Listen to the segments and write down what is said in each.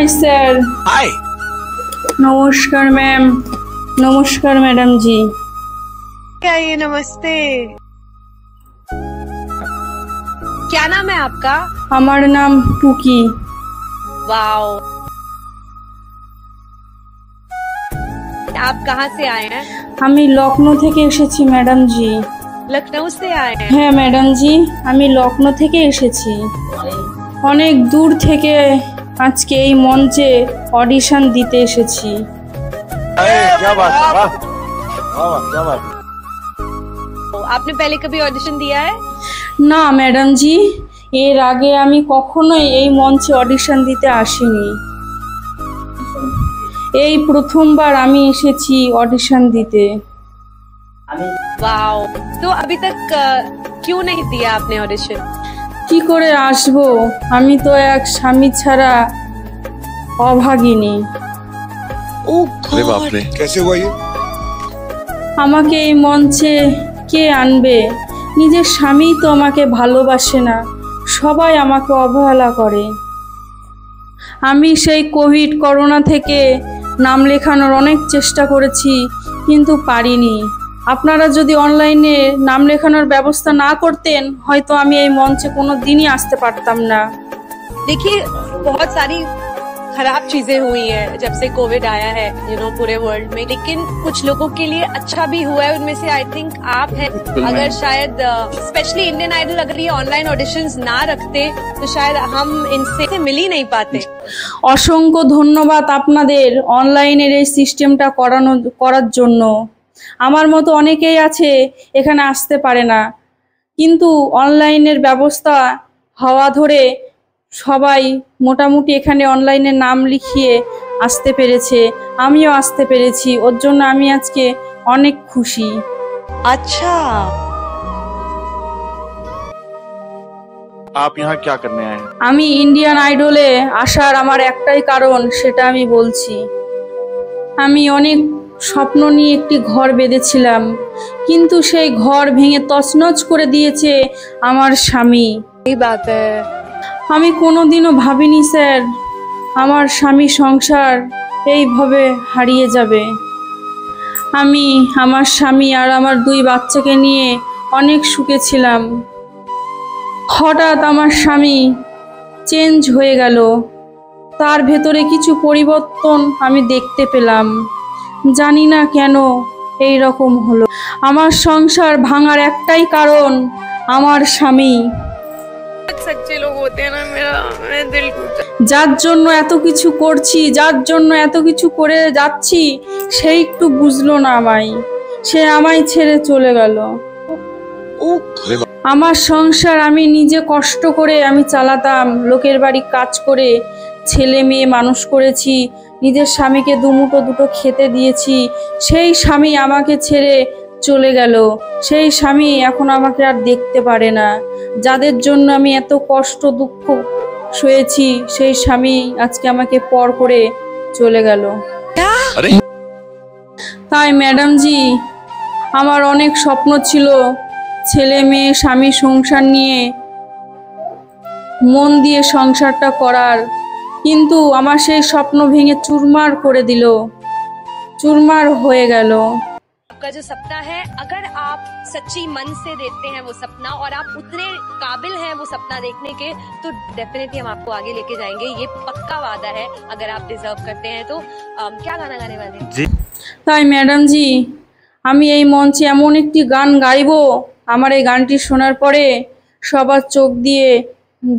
Hi sir. हाय। नमस्कार ma'am. नमस्कार madam जी। क्या ये नमस्ते। क्या नाम है आपका? हमारा नाम टुकी। वाओ, आप कहाँ से आए हैं? আমি লখনৌ থেকে এসেছি ম্যাডাম জি। लखनऊ से आए हैं? হ্যাঁ ম্যাডাম জি, আমি লখনৌ থেকে এসেছি। অনেক দূর থেকে আজকে এই মঞ্চে অডিশন দিতে এসেছি। क्या बात है, वाह वाह क्या बात। आपने पहले कभी ऑडिशन दिया है? না ম্যাডাম জি, এর আগে আমি কখনোই এই মঞ্চে অডিশন দিতে আসিনি। এই প্রথমবার আমি এসেছি অডিশন দিতে। वाओ, तो अभी तक क्यों नहीं दिया आपने ऑडिशन? কি করে আসবো, আমি তো এক স্বামী ছাড়া অভাগিনী। अरे बाप रे, कैसे हुआ ये? আমাকে এই মঞ্চে কে আনবে? নিজের স্বামী তো আমাকে ভালোবাসে না, সবাই আমাকে অবহেলা করে। আমি সেই করোনা থেকে নাম লেখানোর অনেক চেষ্টা করেছি, কিন্তু পারিনি। আপনারা যদি অনলাইনে নাম লেখানোর ব্যবস্থা না করতেন, হয়তো আমি এই মঞ্চে কোনো দিনই আসতে পারতাম না। देखिए, बहुत सारी खराब चीजें हुई हैं जब से कोविड आया है, पूरे वर्ल्ड में, लेकिन कुछ लोगों के लिए अच्छा भी हुआ है। उनमें से आई थिंक आप हैं। अगर शायद स्पेशली इंडियन आइडल अगर ये ऑनलाइन ऑडिशंस ना रखते तो शायद हम इनसे मिल ही नहीं पाते। অসংখ্য ধন্যবাদ আপনাদের অনলাইনের এই সিস্টেমটা করার জন্য। আমার মতো অনেকেই আছে এখানে আসতে পারে না, কিন্তু অনলাইনের ব্যবস্থা হওয়া ধরে সবাই মোটামুটি এখানে অনলাইনে নাম লিখিয়ে আসতে পেরেছে, আমিও আসতে পেরেছি। ওর জন্য আমি আজকে অনেক খুশি। अच्छा, आप यहाँ क्या करने आए हैं? আমি ইন্ডিয়ান আইডলে আসার আমার একটাই কারণ, সেটা আমি বলছি। আমি অনেক স্বপ্ন নিয়ে একটি ঘর বেঁধেছিলাম, কিন্তু সেই ঘর ভেঙে তছনছ করে দিয়েছে আমার স্বামী। ये बात है। আমি কোনোদিনও ভাবিনি স্যার আমার স্বামী সংসার এইভাবে হারিয়ে যাবে। আমি আমার স্বামী আর আমার 2 বাচ্চাকে নিয়ে অনেক সুখে ছিলাম। হঠাৎ আমার স্বামী চেঞ্জ হয়ে গেল, তার ভেতরে কিছু পরিবর্তন আমি দেখতে পেলাম। জানি না কেন এই রকম হলো। আমার সংসার ভাঙার একটাই কারণ আমার স্বামী। सच्चे लोग होते हैं ना, मेरा दिल टूटा। যার জন্য এত কিছু করছি, যার জন্য এত কিছু করে যাচ্ছি, সে একটু বুঝলো না আমায়, সে আমায় ছেড়ে চলে গেল। আমার সংসার আমি নিজে কষ্ট করে আমি চালাতাম, লোকের বাড়ি কাজ করে ছেলে মেয়ে মানুষ করেছি, নিজের স্বামীকে দুমুঠো দুটো খেতে দিয়েছি। সেই স্বামী আমাকে ছেড়ে চলে গেল। সেই স্বামী এখন আমাকে আর দেখতে পারে না। যাদের জন্য আমি এত কষ্ট দুঃখ সয়েছি, সেই স্বামী আজকে আমাকে পর করে চলে গেল। তাই ম্যাডাম জি, আমার অনেক স্বপ্ন ছিল ছেলে মেয়ে স্বামী সংসার নিয়ে মন দিয়ে সংসারটা করার, কিন্তু আমার সেই স্বপ্ন ভেঙে চুরমার করে দিল, চুরমার হয়ে গেল। आपका जो सपना है, अगर आप सच्ची मन से देखते हैं वो सपना और आप उतने काबिल हैं वो सपना देखने के, तो डेफिनेटली हम आपको आगे लेके जाएंगे। ये पक्का वादा है। अगर आप डिजर्व करते हैं तो क्या गाना गाने वाले हैं? তাই ম্যাডাম জি, আমি এই মঞ্চে এমন একটি গান গাইবো, আমার এই গানটি শোনার পরে সবার চোখ দিয়ে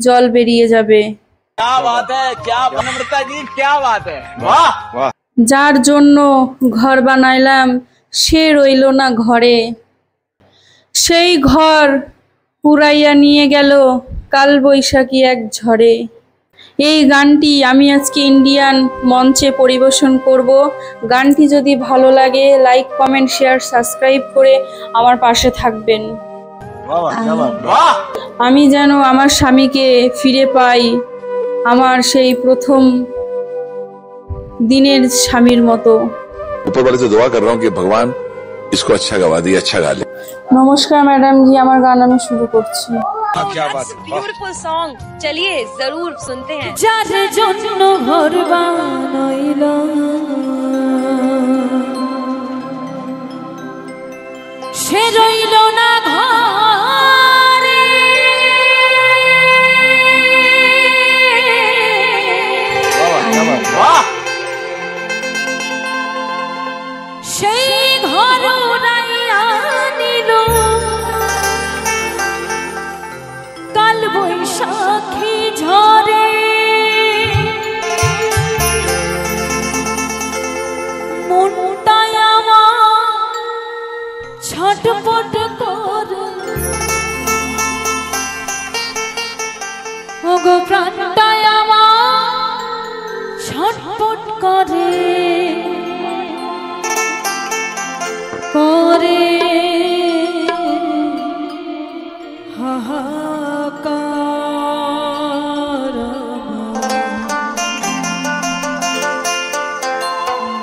জল বেরিয়ে যাবে। क्या बात है, क्या नम्रता जी, क्या बात है, वाह वाह। যার জন্য ঘর বানাইলাম সে রইল না ঘরে, সেই ঘর পুরাইয়া নিয়ে গেল কাল বৈশাখী এক ঝড়ে। এই গানটি আমি আজকে ইন্ডিয়ান মঞ্চে পরিবেশন করব। গানটি যদি ভালো লাগে লাইক কমেন্ট শেয়ার সাবস্ক্রাইব করে আমার পাশে থাকবেন। আমি যেন আমার স্বামীকে ফিরে পাই, আমার সেই প্রথম দিনের স্বামীর মতো। ऊपर वाले से दुआ कर रहा हूँ कि भगवान इसको अच्छा गवा दिए, अच्छा गा ले। নমস্কার ম্যাডাম জি, আমার গান আমি শুরু করছি। क्या बात है, वाह। ब्यूटीफुल सॉन्ग, चलिए जरूर सुनते हैं। যার জন্য ঘর বানাইল সে রইল না ঘরে, वाह সেই ঘর উড়াইয়া নিল কাল বৈশাখী ঝরে। মনটাই আমার ছটপট করে, ওগো প্রাণটাই আমার ছটপট করে করে হাহাকার।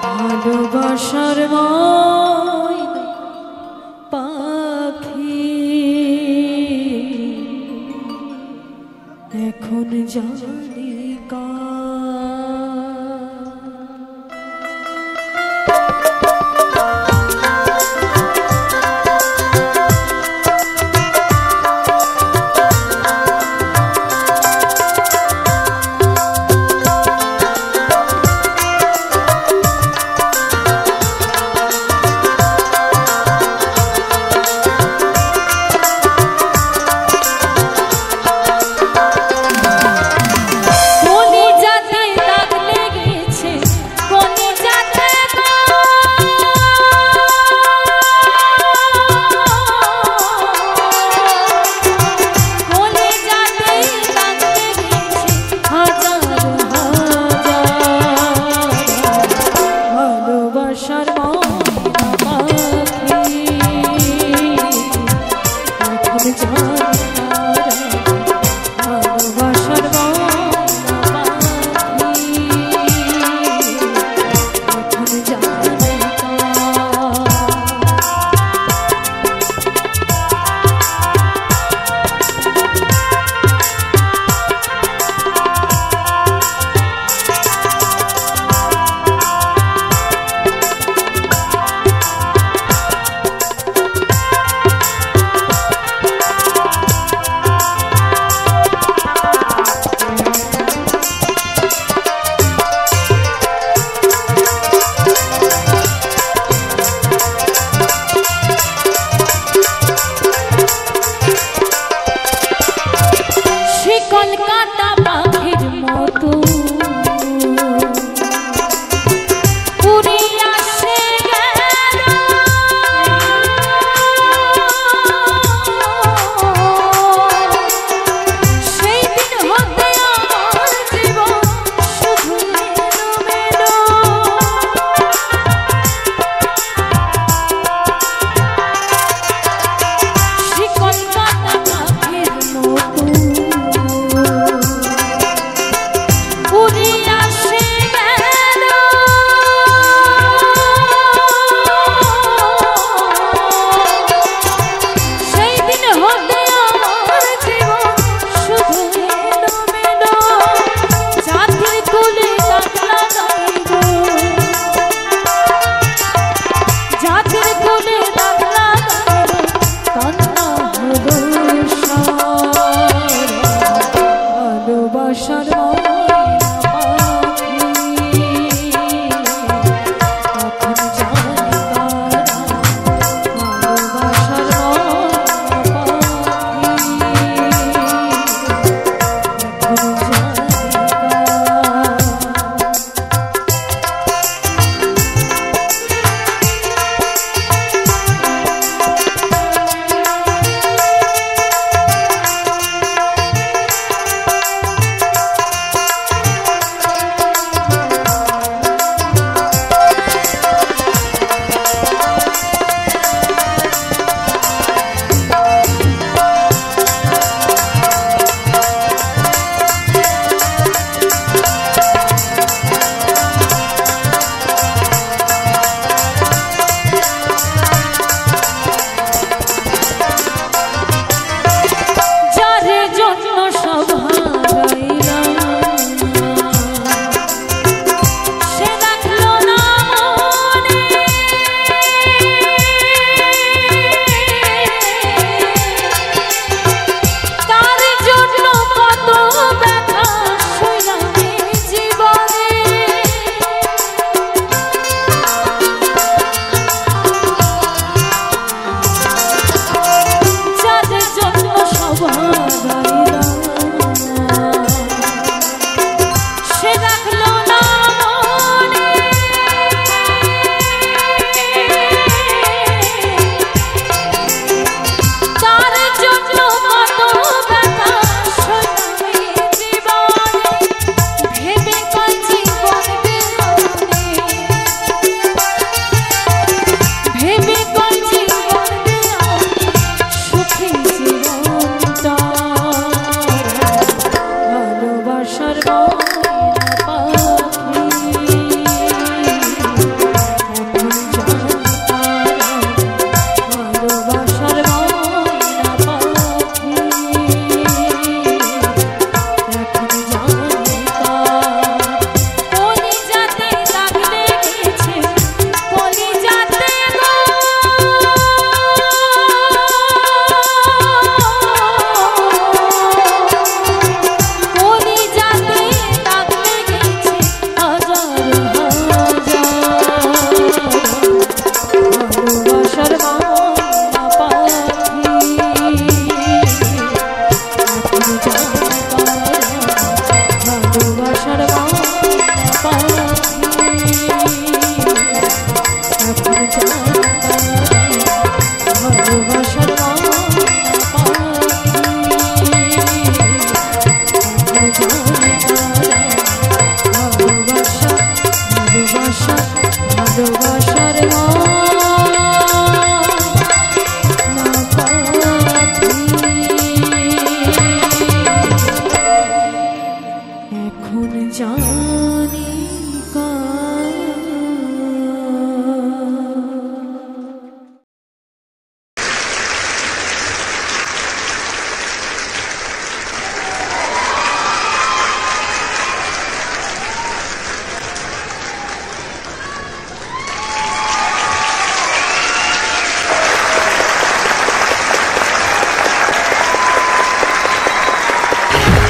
ভালোবাসার ময়না পাখি এখন জানি কার।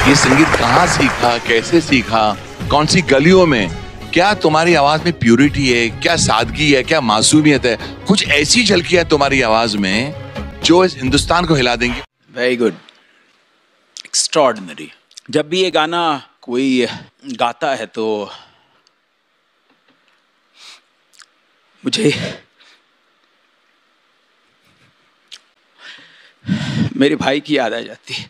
ये संगीत कहाँ सीखा, कैसे सीखा, कौन सी गलियों में? क्या तुम्हारी आवाज में प्यूरिटी है, क्या सादगी है, क्या मासूमियत है? कुछ ऐसी झलकी है तुम्हारी आवाज में जो इस हिंदुस्तान को हिला देंगी। Very good, extraordinary. जब भी ये गाना कोई गाता है तो मुझे मेरे भाई की याद आ जाती है।